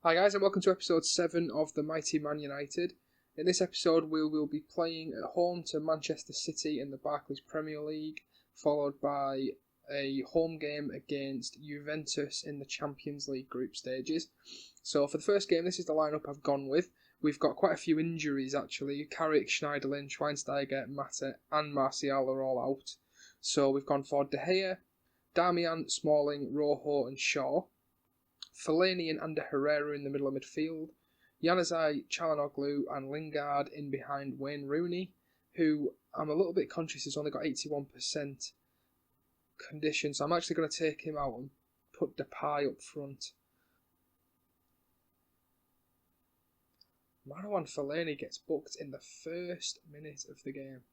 Hi guys and welcome to episode 7 of the Mighty Man United. In this episode we will be playing at home to Manchester City in the Barclays Premier League, followed by a home game against Juventus in the Champions League group stages. So for the first game, this is the lineup I've gone with. We've got quite a few injuries actually. Carrick, Schneiderlin, Schweinsteiger, Mata and Martial are all out. So we've gone for De Gea, Darmian, Smalling, Rojo and Shaw. Fellaini and Ander Herrera in the middle of midfield, Januzaj, Çalhanoğlu and Lingard in behind Wayne Rooney, who I'm a little bit conscious has only got 81% condition, so I'm actually going to take him out and put Depay up front. Marouane Fellaini gets booked in the first minute of the game.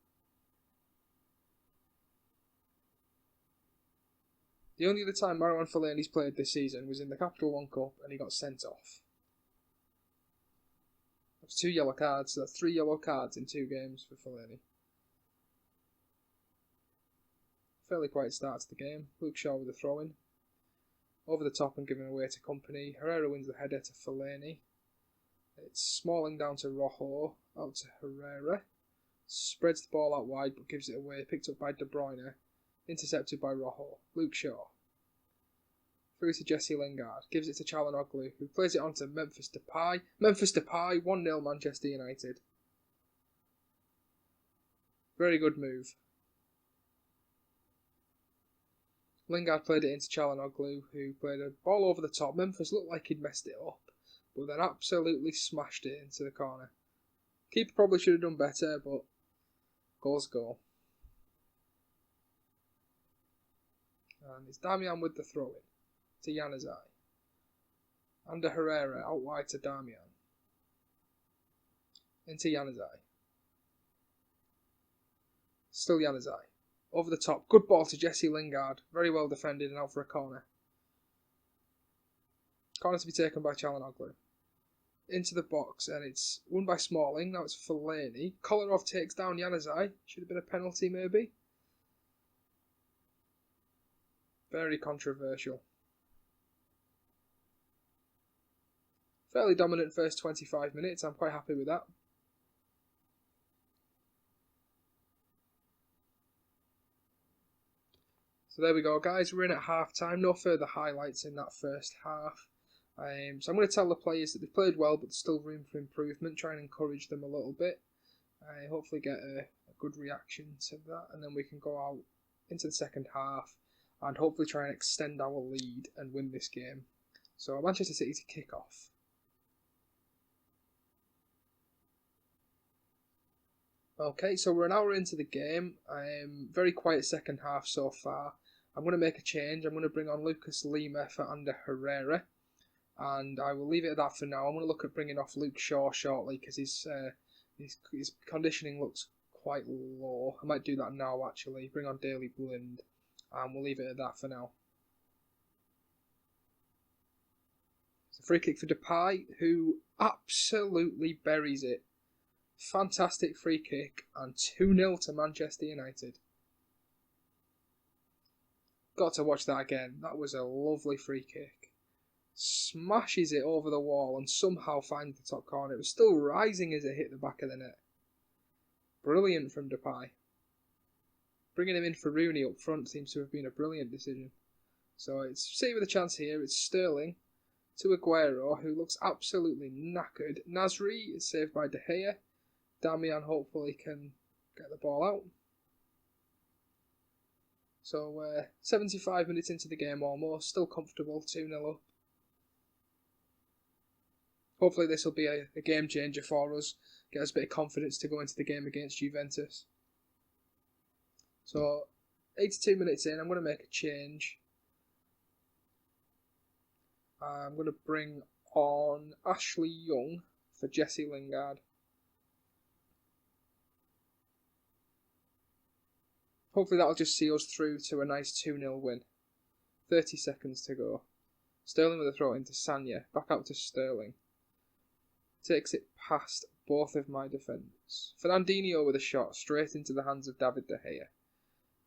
The only other time Marouane Fellaini's played this season was in the Capital One Cup and he got sent off. That's 2 yellow cards, so that's 3 yellow cards in 2 games for Fellaini. Fairly quiet start to the game. Luke Shaw with a throw-in. Over the top and giving away to Kompany. Herrera wins the header to Fellaini. It's Smalling down to Rojo, out to Herrera. Spreads the ball out wide but gives it away, picked up by De Bruyne. Intercepted by Rojo. Luke Shaw. Through to Jesse Lingard. Gives it to Çalhanoğlu, who plays it on to Memphis Depay. Memphis Depay, 1-0 Manchester United. Very good move. Lingard played it into Çalhanoğlu, who played a ball over the top. Memphis looked like he'd messed it up, but then absolutely smashed it into the corner. Keeper probably should have done better, but goal's goal. And it's Darmian with the throw-in to Januzaj. Ander Herrera out wide to Darmian. Into Januzaj. Still Januzaj. Over the top. Good ball to Jesse Lingard. Very well defended and out for a corner. Corner to be taken by Çalhanoğlu. Into the box and it's won by Smalling. Now it's Fellaini. Kolarov takes down Januzaj. Should have been a penalty maybe. Very controversial. Fairly dominant first 25 minutes. I'm quite happy with that. So there we go, guys. We're in at half time. No further highlights in that first half. So I'm going to tell the players that they've played well, but there's still room for improvement. Try and encourage them a little bit. Hopefully get a good reaction to that, and then we can go out into the second half and hopefully try and extend our lead and win this game. So Manchester City to kick off. Okay, so we're an hour into the game. Very quiet second half so far. I'm going to make a change. I'm going to bring on Lucas Lima for Ander Herrera. And I will leave it at that for now. I'm going to look at bringing off Luke Shaw shortly because his conditioning looks quite low. I might do that now actually. Bring on Daley Blind. And we'll leave it at that for now. It's a free kick for Depay, who absolutely buries it. Fantastic free kick and 2-0 to Manchester United. Got to watch that again. That was a lovely free kick. Smashes it over the wall and somehow finds the top corner. It was still rising as it hit the back of the net. Brilliant from Depay. Bringing him in for Rooney up front seems to have been a brilliant decision. So it's City with a chance here. It's Sterling to Aguero, who looks absolutely knackered. Nasri is saved by De Gea. Darmian hopefully can get the ball out. So 75 minutes into the game almost. Still comfortable, 2-0 up. Hopefully this will be a game changer for us. Get us a bit of confidence to go into the game against Juventus. So, 82 minutes in, I'm going to make a change. I'm going to bring on Ashley Young for Jesse Lingard. Hopefully that'll just see us through to a nice 2-0 win. 30 seconds to go. Sterling with a throw into Sanya. Back out to Sterling. Takes it past both of my defenders. Fernandinho with a shot straight into the hands of David De Gea.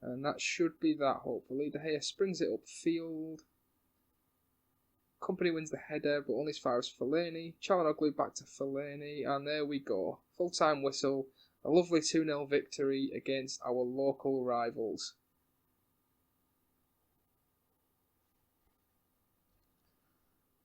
And that should be that, hopefully. De Gea springs it upfield. Company wins the header, but only as far as Fellaini. Çalhanoğlu back to Fellaini, and there we go. Full-time whistle. A lovely 2-0 victory against our local rivals.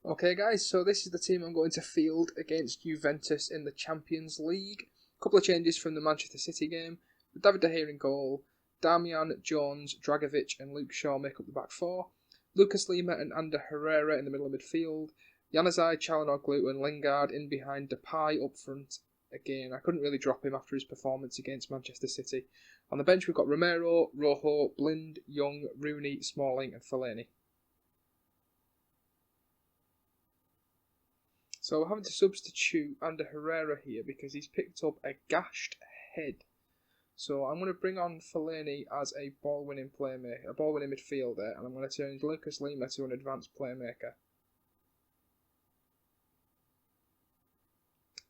Okay guys, so this is the team I'm going to field against Juventus in the Champions League. A couple of changes from the Manchester City game. With David De Gea in goal, Damian, Jones, Dragovic and Luke Shaw make up the back four. Lucas Lima and Ander Herrera in the middle of midfield. Januzaj, Çalhanoğlu and Lingard in behind Depay up front. Again, I couldn't really drop him after his performance against Manchester City. On the bench we've got Romero, Rojo, Blind, Young, Rooney, Smalling and Fellaini. So we're having to substitute Ander Herrera here because he's picked up a gashed head. So I'm going to bring on Fellaini as a ball-winning playmaker, a ball-winning midfielder, and I'm going to turn Lucas Lima to an advanced playmaker.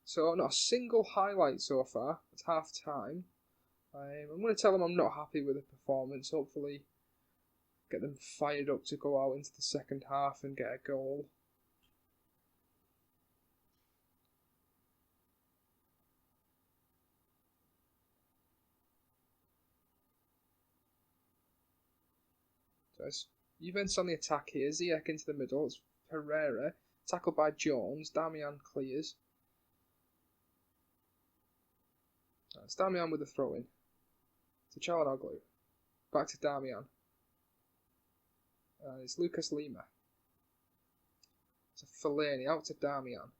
So not a single highlight so far. It's half time. I'm going to tell them I'm not happy with the performance. Hopefully get them fired up to go out into the second half and get a goal. So it's Juventus on the attack here. Ziyech into the middle. It's Herrera. Tackled by Jones. Damian clears. It's Damian with the throw-in. To Çalhanoğlu. Back to Damian. It's Lucas Lima. To Fellaini. Out to Damian.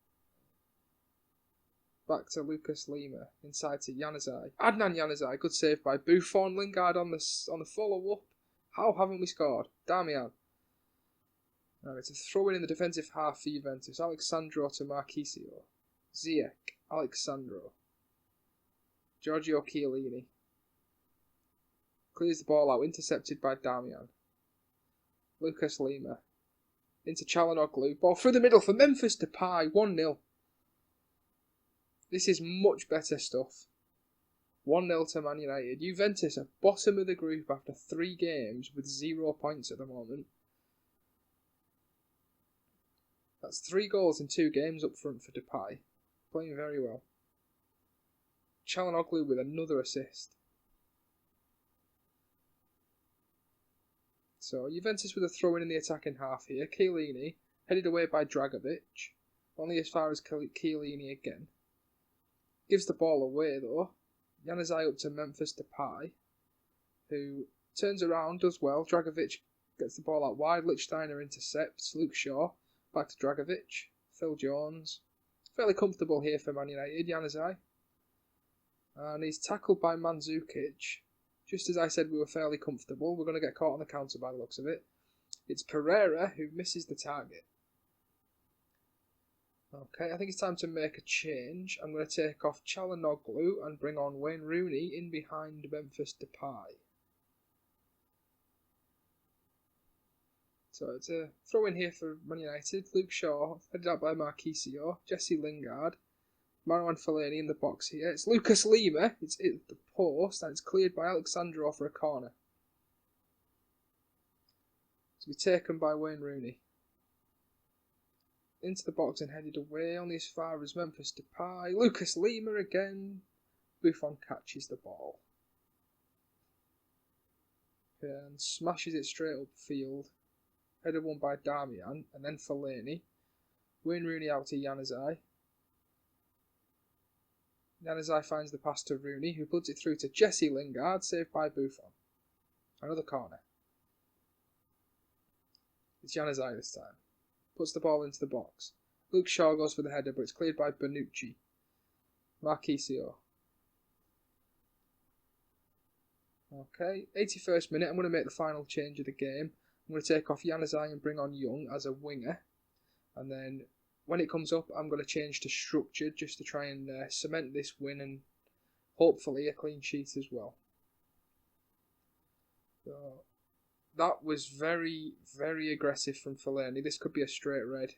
Back to Lucas Lima. Inside to Januzaj. Adnan Januzaj. Good save by Buffon. Lingard on the follow-up. How haven't we scored? Damian. It's a throw-in in the defensive half for Juventus. Alexandro to Marchisio. Ziyech. Alexandro. Giorgio Chiellini. Clears the ball out, intercepted by Damian. Lucas Lima. Into Çalhanoğlu. Ball through the middle for Memphis Depay. 1-0. This is much better stuff. 1-0 to Man United. Juventus are bottom of the group after 3 games with 0 points at the moment. That's 3 goals in 2 games up front for Depay. Playing very well. Çalhanoğlu with another assist. So Juventus with a throw-in the attacking half here. Chiellini headed away by Dragovic. Only as far as Chiellini again. Gives the ball away though. Januzaj up to Memphis Depay, who turns around, does well. Dragovic gets the ball out wide. Lichtsteiner intercepts. Luke Shaw back to Dragovic. Phil Jones. Fairly comfortable here for Man United. Januzaj. And he's tackled by Mandzukic. Just as I said we were fairly comfortable, we're going to get caught on the counter by the looks of it. It's Pereira who misses the target. Okay, I think it's time to make a change. I'm going to take off Çalhanoğlu and bring on Wayne Rooney in behind Memphis Depay. So it's a throw in here for Man United. Luke Shaw, headed out by Marchisio. Jesse Lingard. Marouane Fellaini in the box here. It's Lucas Lima. It's at the post and it's cleared by Alexandro for a corner. To be taken by Wayne Rooney. Into the box and headed away, only as far as Memphis Depay. Lucas Lima again. Buffon catches the ball. And smashes it straight upfield. Headed won by Damian and then Fellaini. Wayne Rooney out to Januzaj. Januzaj finds the pass to Rooney, who puts it through to Jesse Lingard, saved by Buffon. Another corner. It's Januzaj this time. Puts the ball into the box. Luke Shaw goes for the header, but it's cleared by Bonucci. Marchisio. Okay, 81st minute. I'm going to make the final change of the game. I'm going to take off Januzaj and bring on Young as a winger. And then when it comes up, I'm going to change to structured just to try and cement this win and hopefully a clean sheet as well. So that was very, very aggressive from Fellaini. This could be a straight red.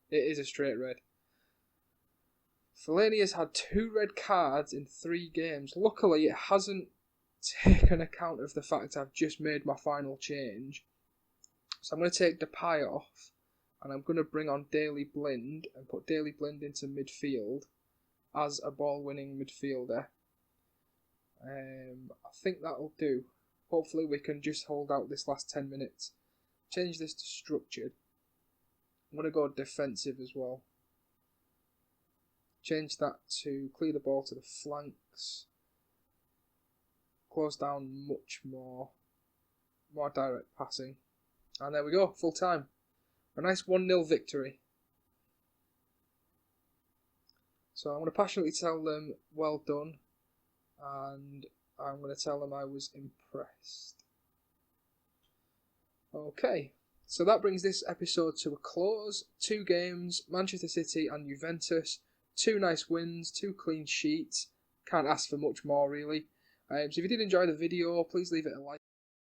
It is a straight red. Fellaini has had 2 red cards in 3 games. Luckily, it hasn't taken account of the fact I've just made my final change. So I'm going to take Depay off and I'm going to bring on Daley Blind and put Daley Blind into midfield as a ball-winning midfielder. I think that'll do. Hopefully we can just hold out this last 10 minutes. Change this to structured. I'm going to go defensive as well. Change that to clear the ball to the flanks. Close down much more. More direct passing. And there we go, full time. A nice 1-0 victory. So I'm going to passionately tell them well done. And I'm going to tell them I was impressed. Okay, so that brings this episode to a close. 2 games, Manchester City and Juventus. 2 nice wins, 2 clean sheets. Can't ask for much more really. So if you did enjoy the video, please leave it a like.